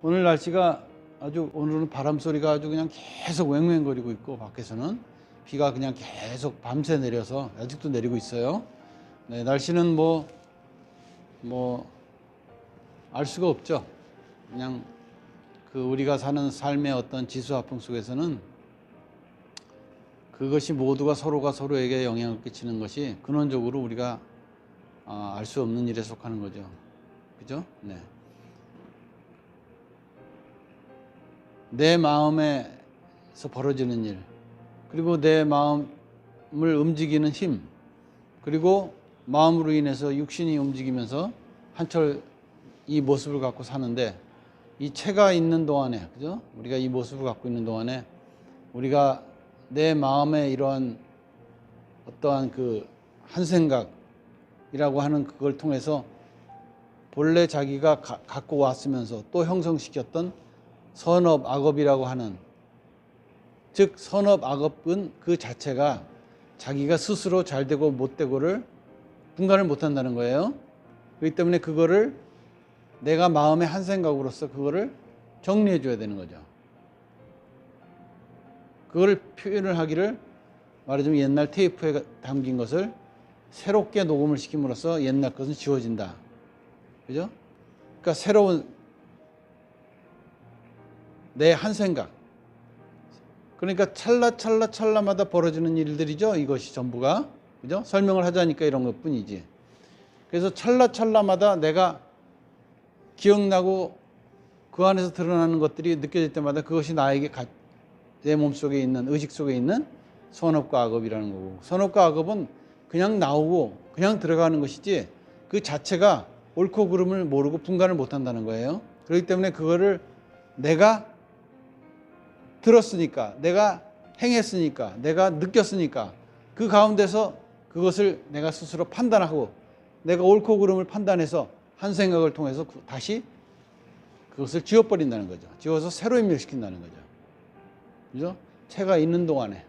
오늘 날씨가 오늘은 바람 소리가 아주 그냥 계속 왱왱거리고 있고, 밖에서는 비가 그냥 계속 밤새 내려서 아직도 내리고 있어요. 네, 날씨는 알 수가 없죠. 그냥 우리가 사는 삶의 어떤 지수화풍 속에서는 그것이 모두가 서로가 서로에게 영향을 끼치는 것이 근원적으로 우리가 알 수 없는 일에 속하는 거죠. 그죠? 네. 내 마음에서 벌어지는 일, 그리고 내 마음을 움직이는 힘, 그리고 마음으로 인해서 육신이 움직이면서 한철 이 모습을 갖고 사는데, 이 체가 있는 동안에, 그죠? 우리가 이 모습을 갖고 있는 동안에 우리가 내 마음의 이러한 어떠한 한 생각이라고 하는 그걸 통해서 본래 자기가 갖고 왔으면서 또 형성시켰던 선업, 악업이라고 하는, 즉 선업, 악업은 그 자체가 자기가 스스로 잘 되고 못 되고를 분간을 못 한다는 거예요. 그렇기 때문에 그거를 내가 마음의 한 생각으로서 그거를 정리해 줘야 되는 거죠. 그걸 표현을 하기를, 말하자면 옛날 테이프에 담긴 것을 새롭게 녹음을 시킴으로써 옛날 것은 지워진다. 그죠? 그러니까 새로운 내 한 생각, 그러니까 찰나마다 벌어지는 일들이죠. 이것이 전부가. 그죠? 설명을 하자니까 이런 것 뿐이지. 그래서 찰나마다 내가 기억나고 그 안에서 드러나는 것들이 느껴질 때마다 그것이 나에게 내 몸속에 있는, 의식 속에 있는 선업과 악업이라는 거고, 선업과 악업은 그냥 나오고 그냥 들어가는 것이지 그 자체가 옳고 그름을 모르고 분간을 못 한다는 거예요. 그렇기 때문에 그거를 내가 들었으니까, 내가 행했으니까, 내가 느꼈으니까 그 가운데서 그것을 내가 스스로 판단하고, 내가 옳고 그름을 판단해서 한 생각을 통해서 다시 그것을 지워버린다는 거죠. 지워서 새로 인멸시킨다는 거죠. 그죠? 체가 있는 동안에.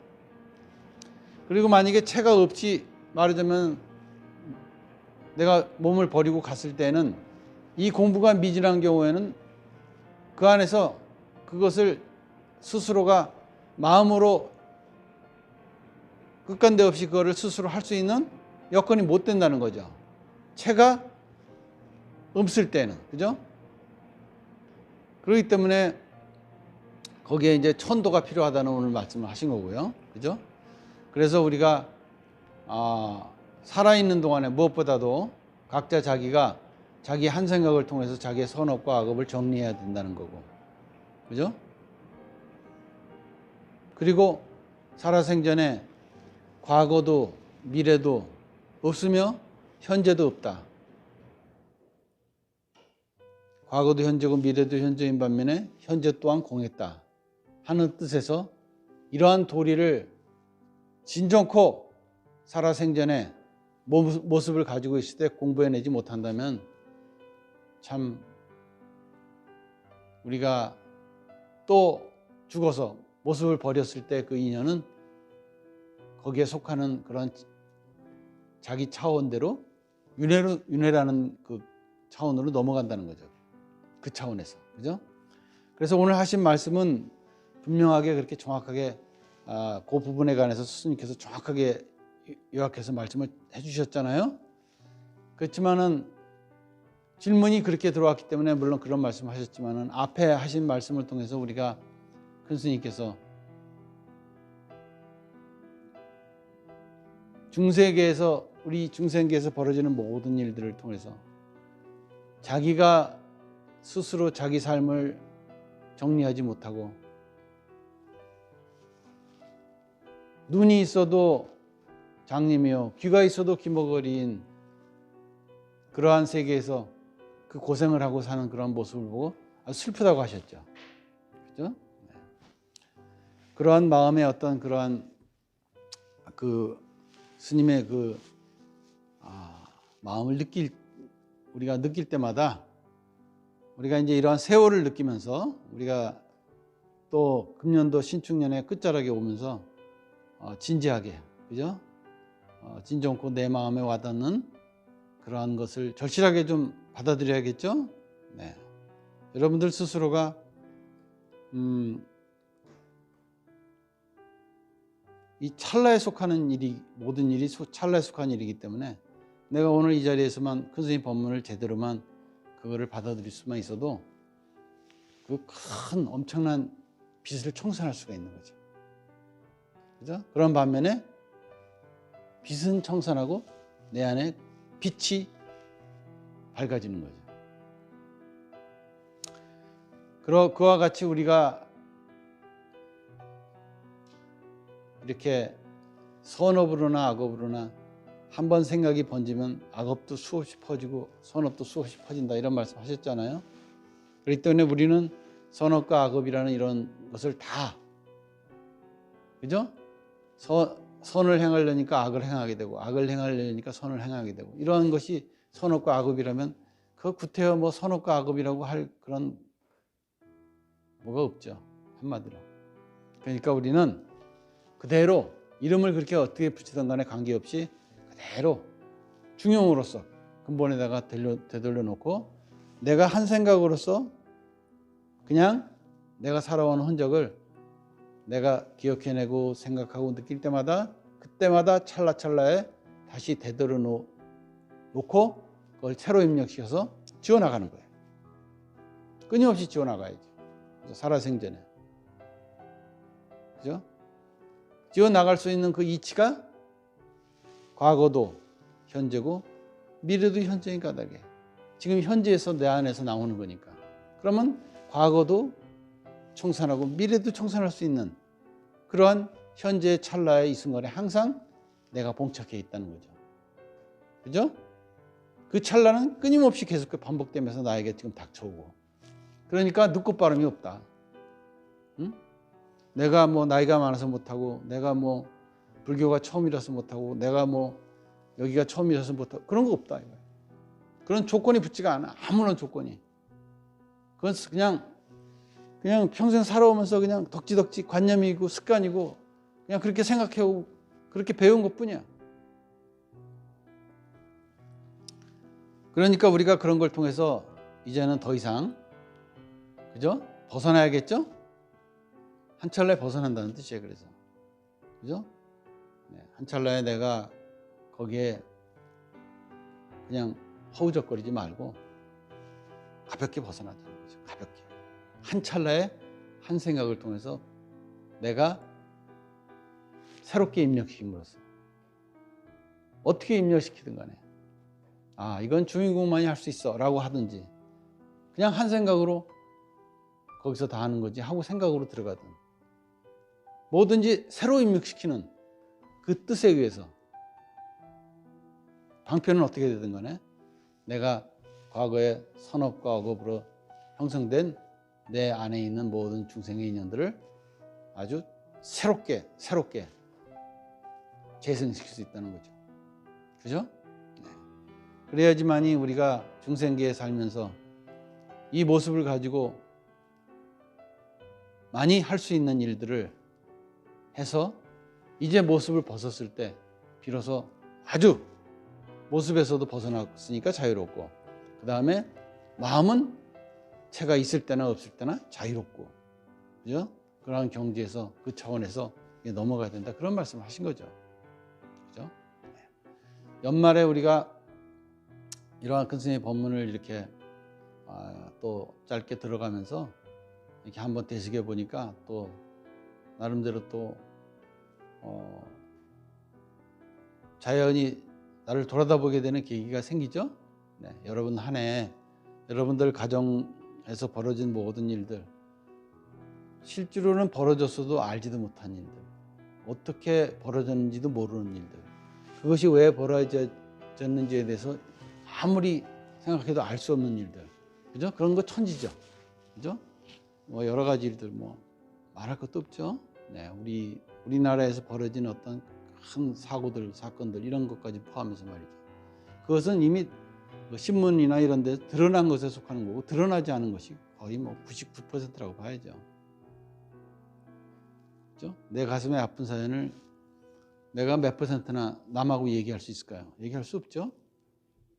그리고 만약에 체가 없이, 말하자면 내가 몸을 버리고 갔을 때는, 이 공부가 미진한 경우에는 그 안에서 그것을 스스로가 마음으로 끝간데 없이 그거를 스스로 할 수 있는 여건이 못 된다는 거죠. 체가 없을 때는. 그죠? 그렇기 때문에 거기에 이제 천도가 필요하다는 오늘 말씀을 하신 거고요. 그죠? 그래서 우리가 살아있는 동안에 무엇보다도 각자 자기가 자기 한 생각을 통해서 자기의 선업과 악업을 정리해야 된다는 거고. 그죠? 그리고 살아생전에 과거도 미래도 없으며 현재도 없다. 과거도 현재고 미래도 현재인 반면에 현재 또한 공했다 하는 뜻에서, 이러한 도리를 진정코 살아생전에 모습을 가지고 있을 때 공부해내지 못한다면, 참 우리가 또 죽어서 모습을 버렸을 때 그 인연은 거기에 속하는 그런 자기 차원대로 윤회라는 그 차원으로 넘어간다는 거죠. 그 차원에서. 그죠? 그래서 오늘 하신 말씀은 분명하게 그렇게 정확하게 그 부분에 관해서 스님께서 정확하게 요약해서 말씀을 해주셨잖아요. 그렇지만은 질문이 그렇게 들어왔기 때문에 물론 그런 말씀을 하셨지만은, 앞에 하신 말씀을 통해서 우리가 큰 스님께서 중세계에서, 우리 중생계에서 벌어지는 모든 일들을 통해서 자기가 스스로 자기 삶을 정리하지 못하고, 눈이 있어도 장님이요 귀가 있어도 귀머거리인 그러한 세계에서 그 고생을 하고 사는 그런 모습을 보고 아주 슬프다고 하셨죠. 그죠? 네. 그러한 마음의 어떤 그러한 스님의 마음을 우리가 느낄 때마다, 우리가 이제 이러한 세월을 느끼면서, 우리가 또 금년도 신축년의 끝자락에 오면서 진지하게, 그죠? 진정코 내 마음에 와닿는 그러한 것을 절실하게 좀 받아들여야겠죠? 네. 여러분들 스스로가 이 찰나에 속하는 일이, 모든 일이 찰나에 속한 일이기 때문에 내가 오늘 이 자리에서만 큰 스님 법문을 제대로만 그거를 받아들일 수만 있어도 그 큰 엄청난 빛을 청산할 수가 있는 거죠. 그죠? 그런 반면에 빛은 청산하고 내 안에 빛이 밝아지는 거죠. 그와 같이 우리가 이렇게 선업으로나 악업으로나 한번 생각이 번지면 악업도 수없이 퍼지고 선업도 수없이 퍼진다, 이런 말씀 하셨잖아요. 그렇기 때문에 우리는 선업과 악업이라는 이런 것을 다, 그죠? 선을 행하려니까 악을 행하게 되고, 악을 행하려니까 선을 행하게 되고, 이러한 것이 선업과 악업이라면 그 구태여 뭐 선업과 악업이라고 할 그런 뭐가 없죠, 한마디로. 그러니까 우리는 그대로 이름을 그렇게 어떻게 붙이든 간에 관계없이 그대로 중용으로서 근본에다가 되돌려 놓고 내가 한 생각으로서 그냥 내가 살아온 흔적을 내가 기억해내고 생각하고 느낄 때마다 그때마다 찰나찰나에 다시 되돌려 놓고 그걸 새로 입력시켜서 지어나가는 거예요. 끊임없이 지어나가야지, 살아생전에. 그죠? 지어나갈 수 있는 그 이치가 과거도 현재고 미래도 현재인 까닭에 지금 현재에서 내 안에서 나오는 거니까. 그러면 과거도 청산하고 미래도 청산할 수 있는 그러한 현재의 찰나의 이 순간에 항상 내가 봉착해 있다는 거죠. 그죠? 그 찰나는 끊임없이 계속 반복되면서 나에게 지금 닥쳐오고, 그러니까 늦고 빠름이 없다. 응? 내가 뭐 나이가 많아서 못하고, 내가 뭐 불교가 처음이라서 못하고, 내가 뭐 여기가 처음이라서 못하고, 그런 거 없다 이거야. 그런 조건이 붙지가 않아. 아무런 조건이. 그건 그냥 평생 살아오면서 그냥 덕지덕지 관념이고 습관이고 그냥 그렇게 생각해오고 그렇게 배운 것뿐이야. 그러니까 우리가 그런 걸 통해서 이제는 더 이상, 그죠? 벗어나야겠죠? 한 찰나에 벗어난다는 뜻이에요. 그래서, 그죠? 네, 한 찰나에 내가 거기에 그냥 허우적거리지 말고 가볍게 벗어나자는 거죠. 가볍게. 한 찰나에 한 생각을 통해서 내가 새롭게 입력시킴으로써 어떻게 입력시키든 간에 이건 주인공만이 할 수 있어 라고 하든지 그냥 한 생각으로 거기서 다 하는 거지 하고 생각으로 들어가든 뭐든지 새로 입력시키는 그 뜻에 의해서 방편은 어떻게 되든 간에 내가 과거의 선업과 억업으로 형성된 내 안에 있는 모든 중생의 인연들을 아주 새롭게 재생시킬 수 있다는 거죠. 그죠? 네. 그래야지만이 우리가 중생계에 살면서 이 모습을 가지고 많이 할 수 있는 일들을 해서 이제 모습을 벗었을 때 비로소 아주 모습에서도 벗어났으니까 자유롭고, 그 다음에 마음은 체가 있을 때나 없을 때나 자유롭고, 그죠? 그러한 경지에서 그 차원에서 넘어가야 된다, 그런 말씀을 하신 거죠. 그죠? 연말에 우리가 이러한 큰 스님의 법문을 이렇게 또 짧게 들어가면서 이렇게 한번 되새겨 보니까 또 나름대로 또 자연히 나를 돌아다보게 되는 계기가 생기죠. 네, 여러분 한 해 여러분들 가정에서 벌어진 모든 일들, 실제로는 벌어졌어도 알지도 못한 일들, 어떻게 벌어졌는지도 모르는 일들, 그것이 왜 벌어졌는지에 대해서 아무리 생각해도 알 수 없는 일들, 그죠? 그런 거 천지죠, 그죠? 뭐 여러 가지 일들 뭐 말할 것도 없죠. 네, 우리나라에서 벌어진 어떤 큰 사고들, 사건들 이런 것까지 포함해서 말이죠. 그것은 이미 신문이나 이런 데 드러난 것에 속하는 거고, 드러나지 않은 것이 거의 뭐 99%라고 봐야죠. 그렇죠? 내 가슴에 아픈 사연을 내가 몇 %나 남하고 얘기할 수 있을까요? 얘기할 수 없죠.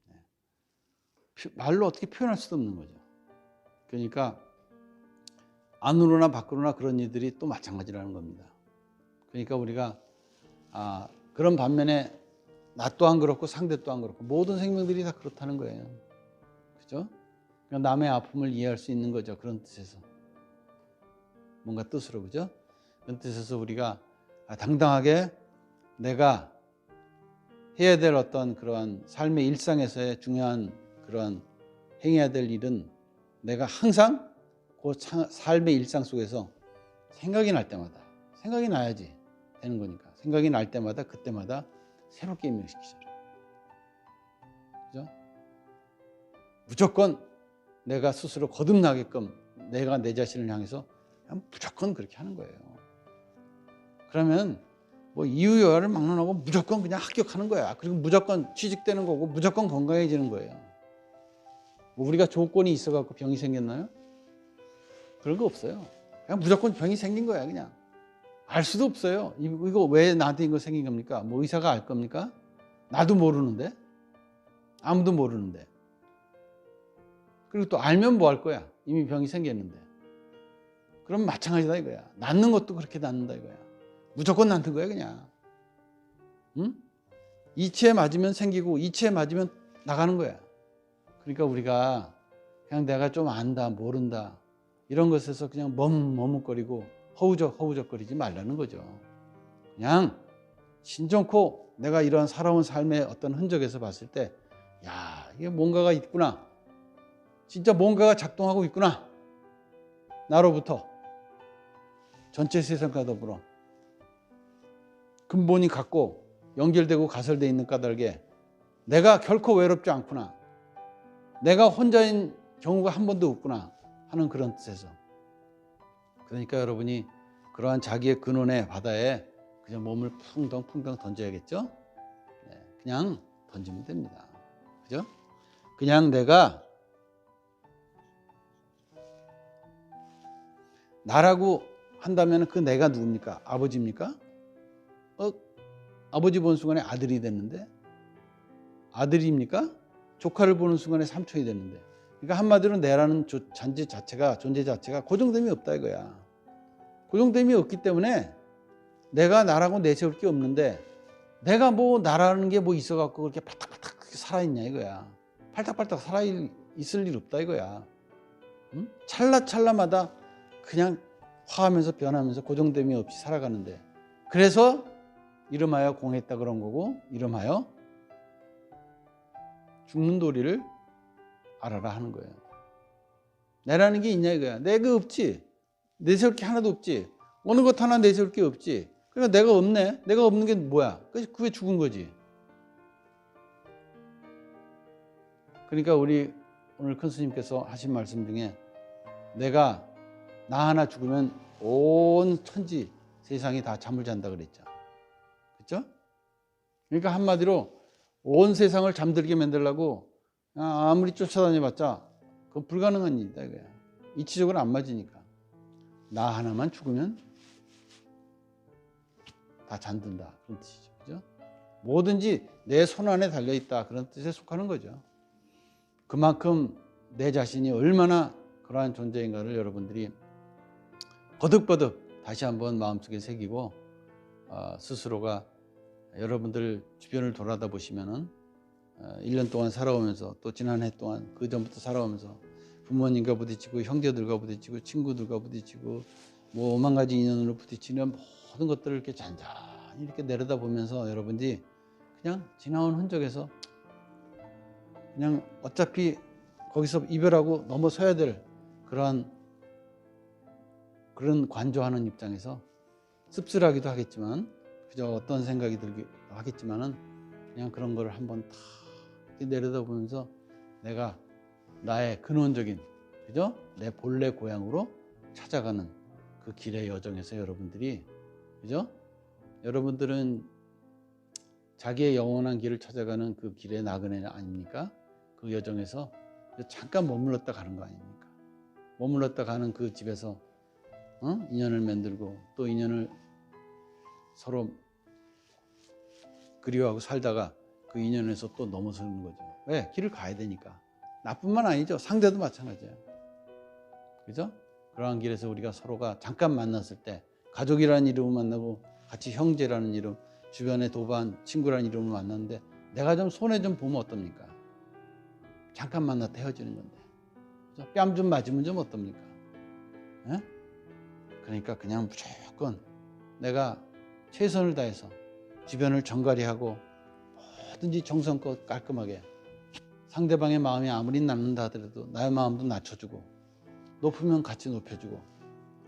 네. 말로 어떻게 표현할 수도 없는 거죠. 그러니까 안으로나 밖으로나 그런 일들이 또 마찬가지라는 겁니다. 그러니까 우리가 그런 반면에 나 또한 그렇고 상대 또한 그렇고 모든 생명들이 다 그렇다는 거예요. 그죠? 그러니까 남의 아픔을 이해할 수 있는 거죠. 그런 뜻에서. 뭔가 뜻으로, 그죠? 그런 뜻에서 우리가 당당하게 내가 해야 될 어떤 그러한 삶의 일상에서의 중요한 그러한 행해야 될 일은 내가 항상 그 삶의 일상 속에서 생각이 날 때마다, 생각이 나야지 되는 거니까, 생각이 날 때마다 그때마다 새롭게 입력시키잖아. 그죠? 무조건 내가 스스로 거듭나게끔 내가 내 자신을 향해서 그냥 무조건 그렇게 하는 거예요. 그러면 뭐 이유여하를 막론하고 무조건 그냥 합격하는 거야. 그리고 무조건 취직되는 거고 무조건 건강해지는 거예요. 뭐 우리가 조건이 있어갖고 병이 생겼나요? 그런 거 없어요. 그냥 무조건 병이 생긴 거야. 그냥 알 수도 없어요. 이거 왜 나한테 이거 생긴 겁니까? 뭐 의사가 알 겁니까? 나도 모르는데, 아무도 모르는데. 그리고 또 알면 뭐 할 거야? 이미 병이 생겼는데. 그럼 마찬가지다 이거야. 낫는 것도 그렇게 낫는다 이거야. 무조건 낫는 거야 그냥. 응? 이치에 맞으면 생기고 이치에 맞으면 나가는 거야. 그러니까 우리가 그냥 내가 좀 안다 모른다 이런 것에서 그냥 머뭇거리고 허우적거리지 말라는 거죠. 그냥 신정코 내가 이런 살아온 삶의 어떤 흔적에서 봤을 때 야, 이게 뭔가가 있구나. 진짜 뭔가가 작동하고 있구나. 나로부터 전체 세상과 더불어 근본이 같고 연결되고 가설되어 있는 까닭에 내가 결코 외롭지 않구나. 내가 혼자인 경우가 한 번도 없구나 하는 그런 뜻에서. 그러니까 여러분이 그러한 자기의 근원의 바다에 그냥 몸을 풍덩 던져야겠죠? 네, 그냥 던지면 됩니다. 그죠? 그냥 내가 나라고 한다면 그 내가 누굽니까? 아버지입니까? 아버지 보는 순간에 아들이 됐는데 아들입니까? 조카를 보는 순간에 삼촌이 됐는데 그러니까 한마디로 내라는 존재 자체가 고정됨이 없다 이거야. 고정됨이 없기 때문에 내가 나라고 내세울 게 없는데 내가 뭐 나라는 게 뭐 있어갖고 그렇게 팔딱팔딱 살아있냐 이거야. 팔딱팔딱 살아있을 일 없다 이거야. 응? 찰나찰나마다 그냥 화하면서 변하면서 고정됨이 없이 살아가는데 그래서 이름하여 공했다 그런 거고 이름하여 죽는 도리를 알아라 하는 거예요. 내라는 게 있냐 이거야. 내가 없지. 내세울 게 하나도 없지. 어느 것 하나 내세울 게 없지. 그러니까 내가 없네. 내가 없는 게 뭐야? 그게 죽은 거지. 그러니까 우리 오늘 큰 스님께서 하신 말씀 중에 내가 나 하나 죽으면 온 천지 세상이 다 잠을 잔다 그랬죠. 그렇죠? 그러니까 한마디로 온 세상을 잠들게 만들려고 아무리 쫓아다녀봤자 그건 불가능한 일이다 이거야. 이치적으로 안 맞으니까. 나 하나만 죽으면 다 잠든다 그런 뜻이죠. 그죠? 뭐든지 내 손 안에 달려있다 그런 뜻에 속하는 거죠. 그만큼 내 자신이 얼마나 그러한 존재인가를 여러분들이 거듭 다시 한번 마음속에 새기고 스스로가 여러분들 주변을 돌아다 보시면은 1년 동안 살아오면서 또 지난 해 동안 그 전부터 살아오면서 부모님과 부딪히고 형제들과 부딪히고 친구들과 부딪히고 뭐 오만 가지 인연으로 부딪히는 모든 것들을 이렇게 잔잔히 이렇게 내려다 보면서 여러분들이 그냥 지나온 흔적에서 그냥 어차피 거기서 이별하고 넘어서야 될 그런 관조하는 입장에서 씁쓸하기도 하겠지만 그저 어떤 생각이 들기도 하겠지만은 그냥 그런 거를 한번 다 내려다보면서 내가 나의 근원적인 그죠? 내 본래 고향으로 찾아가는 그 길의 여정에서 여러분들이 그죠? 여러분들은 자기의 영원한 길을 찾아가는 그 길의 나그네 아닙니까? 그 여정에서 잠깐 머물렀다 가는 거 아닙니까? 머물렀다 가는 그 집에서 인연을 만들고 또 인연을 서로 그리워하고 살다가 그 인연에서 또 넘어서는 거죠. 왜? 길을 가야 되니까. 나뿐만 아니죠. 상대도 마찬가지예요. 그죠? 그러한 길에서 우리가 서로가 잠깐 만났을 때 가족이라는 이름을 만나고 같이 형제라는 이름, 주변의 도반 친구라는 이름을 만났는데 내가 좀 손해 좀 보면 어떻습니까? 잠깐 만났다 헤어지는 건데 뺨 좀 맞으면 좀 어떻습니까? 에? 그러니까 그냥 무조건 내가 최선을 다해서 주변을 정갈이하고 뭐든지 정성껏 깔끔하게 상대방의 마음이 아무리 낮는다 하더라도 나의 마음도 낮춰주고 높으면 같이 높여주고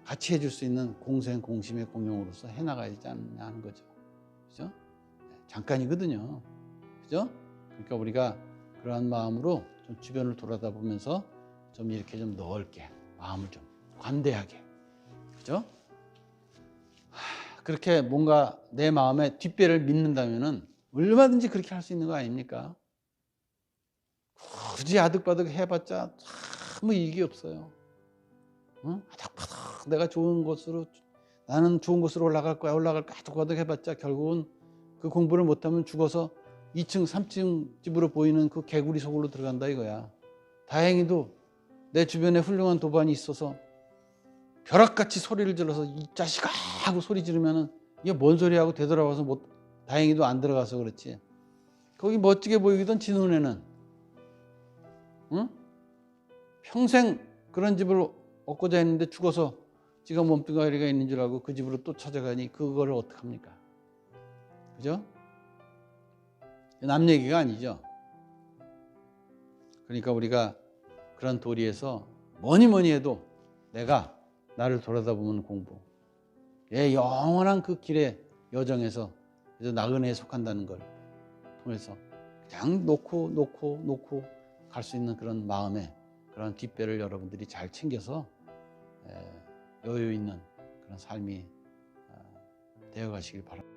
같이 해줄 수 있는 공생 공심의 공용으로서 해나가야 되지 않느냐 하는 거죠. 그죠? 잠깐이거든요. 그죠? 그러니까 우리가 그러한 마음으로 좀 주변을 돌아다 보면서 좀 이렇게 좀 넓게 마음을 좀 관대하게, 그죠? 그렇게 뭔가 내 마음의 뒷배를 믿는다면은 얼마든지 그렇게 할 수 있는 거 아닙니까? 굳이 아득바득 해봤자 아무 이익이 없어요. 응? 아득바득 내가 좋은 곳으로 나는 좋은 곳으로 올라갈 거야 아득바득 해봤자 결국은 그 공부를 못하면 죽어서 2층 3층 집으로 보이는 그 개구리 속으로 들어간다 이거야. 다행히도 내 주변에 훌륭한 도반이 있어서 벼락같이 소리를 질러서 이 자식아 하고 소리 지르면은 이게 뭔 소리 하고 되돌아와서 다행히도 안 들어가서 그렇지. 거기 멋지게 보이던 지 눈에는 응? 평생 그런 집을 얻고자 했는데 죽어서 지가 몸뚱아리가 있는 줄 알고 그 집으로 또 찾아가니 그거를 어떡합니까? 그죠? 남 얘기가 아니죠. 그러니까 우리가 그런 도리에서 뭐니 해도 내가 나를 돌아다보는 공부, 내 영원한 그 길의 여정에서 그래서 나그네에 속한다는 걸 통해서 그냥 놓고 갈 수 있는 그런 마음의 그런 뒷배를 여러분들이 잘 챙겨서 여유 있는 그런 삶이 되어 가시길 바랍니다.